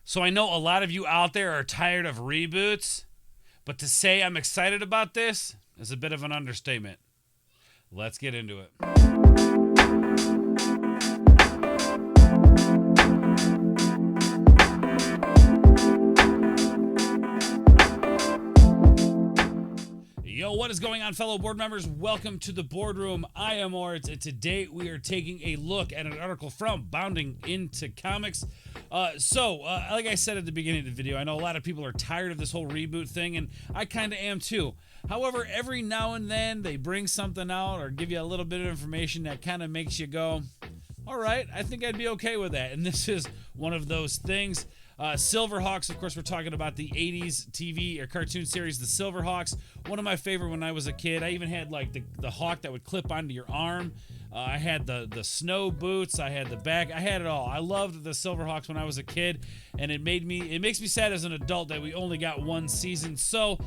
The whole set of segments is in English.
So I know a lot of you out there are tired of reboots, but to say I'm excited about this is a bit of an understatement. Let's get into it. Yo, what is going on, fellow board members? Welcome to the boardroom. I am Ords, and today we are taking a look at an article from Bounding Into Comics. Like I said at the beginning of the video, I know a lot of people are tired of this whole reboot thing, and I kind of am too. However, every now and then they bring something out or give you a little bit of information that kind of makes you go, all right, I think I'd be okay with that. And this is one of those things. SilverHawks, of course, we're talking about the 80s TV or cartoon series, the SilverHawks. One of my favorite when I was a kid. I even had like the hawk that would clip onto your arm. I had the snow boots. I had the back. I had it all. I loved the SilverHawks when I was a kid, and it makes me sad as an adult that we only got one season. So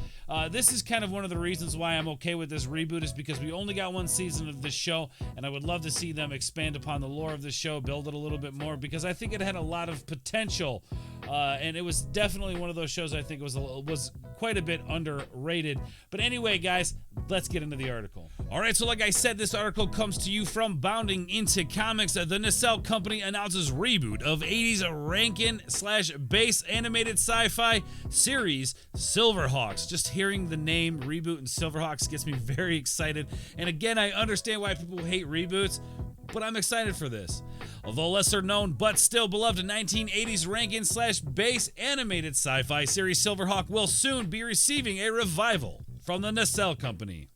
this is kind of one of the reasons why I'm okay with this reboot, is because we only got one season of this show, and I would love to see them expand upon the lore of the show, build it a little bit more, because I think it had a lot of potential. And it was definitely one of those shows I think was quite a bit underrated. But anyway, guys, let's get into the article. All right, so like I said, this article comes to you from Bounding Into Comics. The Nacelle Company announces reboot of 80s Rankin/base animated sci-fi series SilverHawks. Just hearing the name reboot and SilverHawks gets me very excited. And again, I understand why people hate reboots, but I'm excited for this. Although lesser known but still beloved 1980s Rankin/base animated sci-fi series SilverHawk will soon be receiving a revival from the Nacelle Company.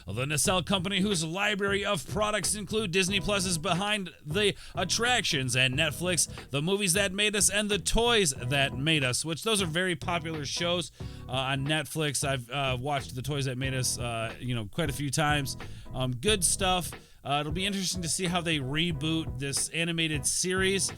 The Nacelle Company, whose library of products include Disney Plus's Behind the Attractions and Netflix, The Movies That Made Us and The Toys That Made Us, which those are very popular shows on Netflix. I've watched The Toys That Made Us quite a few times. Good stuff. It'll be interesting to see how they reboot this animated series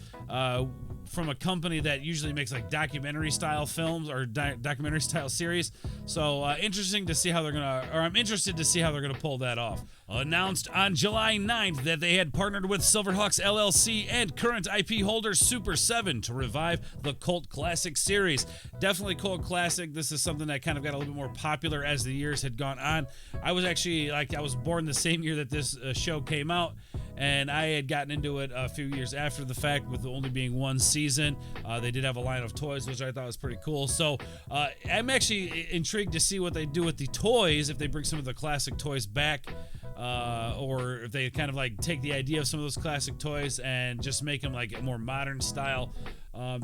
from a company that usually makes like documentary style films or documentary style series. So interesting to see how I'm interested to see how they're gonna pull that off. Announced on July 9th that they had partnered with SilverHawks LLC and current IP holder Super 7 to revive the cult classic series. Definitely cult classic. This is something that kind of got a little bit more popular as the years had gone on. I was born the same year that this show came out, and I had gotten into it a few years after the fact, with only being one season. They did have a line of toys, which I thought was pretty cool. So I'm actually intrigued to see what they do with the toys, if they bring some of the classic toys back, or if they kind of like take the idea of some of those classic toys and just make them like a more modern style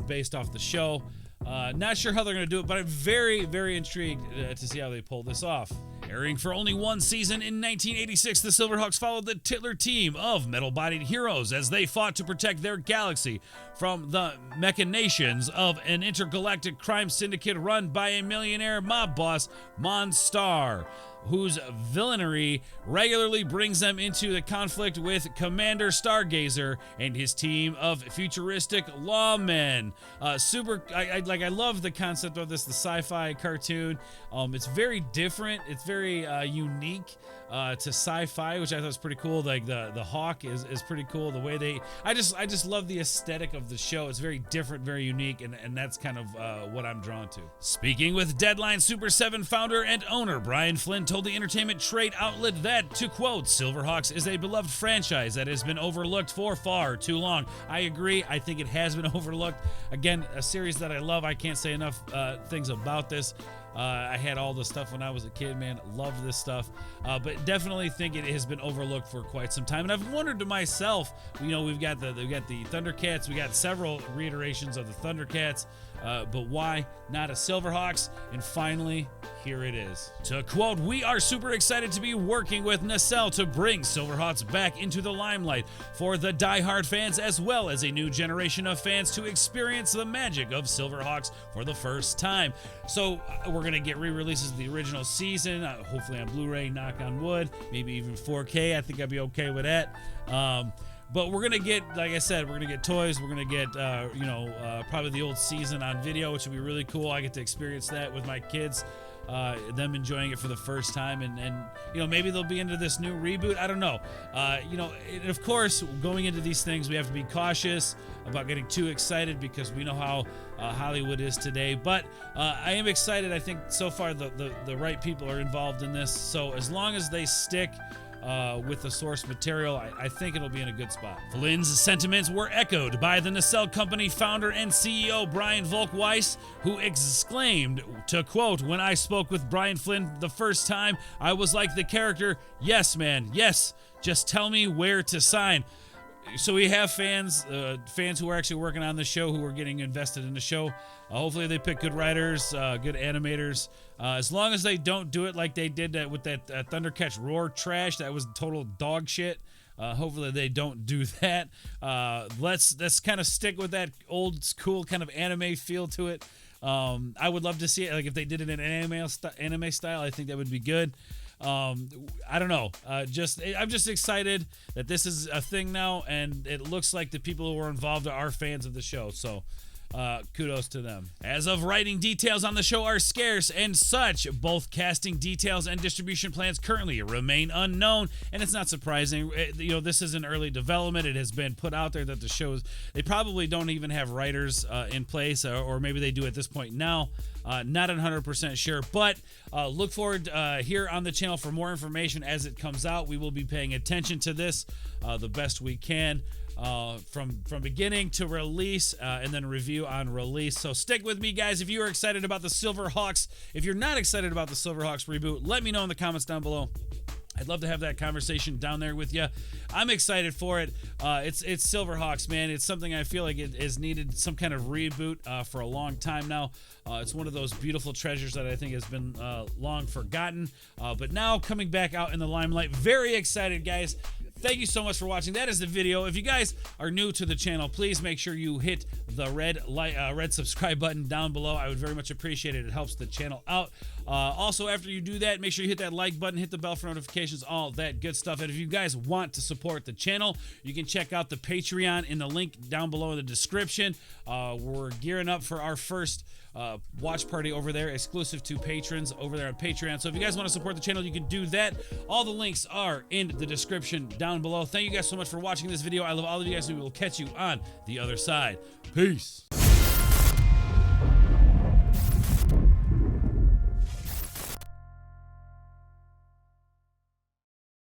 based off the show. Not sure how they're going to do it, but I'm very, very intrigued to see how they pull this off. Airing for only one season in 1986, the SilverHawks followed the titular team of metal-bodied heroes as they fought to protect their galaxy from the machinations of an intergalactic crime syndicate run by a millionaire mob boss, Monstar, whose villainy regularly brings them into the conflict with Commander Stargazer and his team of futuristic lawmen. I love the concept of this, the sci-fi cartoon. It's very different. It's very unique to sci-fi, which I thought was pretty cool. Like the hawk is pretty cool. The way I just love the aesthetic of the show. It's very different, very unique, and that's kind of what I'm drawn to. Speaking with Deadline, Super 7 founder and owner Brian Flynn told the entertainment trade outlet that, to quote, "SilverHawks is a beloved franchise that has been overlooked for far too long." I agree. I think it has been overlooked. Again, a series that I love. I can't say enough things about this. I had all the stuff when I was a kid, man. Love this stuff. But definitely think it has been overlooked for quite some time. And I've wondered to myself, we've got the Thundercats. We got several reiterations of the Thundercats. But why not a SilverHawks? And finally, here it is. To quote, "We are super excited to be working with Nacelle to bring SilverHawks back into the limelight for the die-hard fans, as well as a new generation of fans to experience the magic of SilverHawks for the first time." So we're going to get re-releases of the original season, hopefully on Blu-ray, knock on wood, maybe even 4K. I think I'd be okay with that. But we're gonna get, like I said, we're gonna get toys. We're gonna get, probably the old season on video, which will be really cool. I get to experience that with my kids, them enjoying it for the first time, and maybe they'll be into this new reboot. I don't know. And of course, going into these things, we have to be cautious about getting too excited because we know how Hollywood is today. But I am excited. I think so far the right people are involved in this. So as long as they stick with the source material, I think it'll be in a good spot. Flynn's sentiments were echoed by the nacelle company founder and CEO Brian Volk-Weiss, who exclaimed, to quote, "When I spoke with Brian Flynn the first time, I was like the character, yes, man, yes, just tell me where to sign." So we have fans who are actually working on the show, who are getting invested in the show. Hopefully they pick good writers, good animators. As long as they don't do it like they did with that Thundercats Roar trash, that was total dog shit. Hopefully they don't do that. Let's kind of stick with that old school kind of anime feel to it. I would love to see it, like if they did it in anime style. I think that would be good. I don't know. I'm just excited that this is a thing now, and it looks like the people who were involved are fans of the show. So kudos to them. As of writing, details on the show are scarce and such. Both casting details and distribution plans currently remain unknown, and it's not surprising. This is an early development. It has been put out there that the shows, they probably don't even have writers in place, or maybe they do at this point now. Not 100% sure, but look forward here on the channel for more information as it comes out. We will be paying attention to this the best we can. From beginning to release, and then review on release. So stick with me, guys. If you are excited about the SilverHawks, if you're not excited about the SilverHawks reboot, let me know in the comments down below. I'd love to have that conversation down there with you. I'm excited for it. It's SilverHawks, man. It's something I feel like it has needed some kind of reboot for a long time now. It's one of those beautiful treasures that I think has been long forgotten, but now coming back out in the limelight. Very excited, guys. Thank you so much for watching. That is the video. If you guys are new to the channel, please make sure you hit the red subscribe button down below. I would very much appreciate it. It helps the channel out. Also, after you do that, make sure you hit that like button, hit the bell for notifications, all that good stuff. And if you guys want to support the channel, you can check out the Patreon in the link down below in the description. We're gearing up for our first watch party over there, exclusive to patrons over there on Patreon. So if you guys want to support the channel, you can do that. All the links are in the description down below. Thank you guys so much for watching this video. I love all of you guys, and we will catch you on the other side. Peace.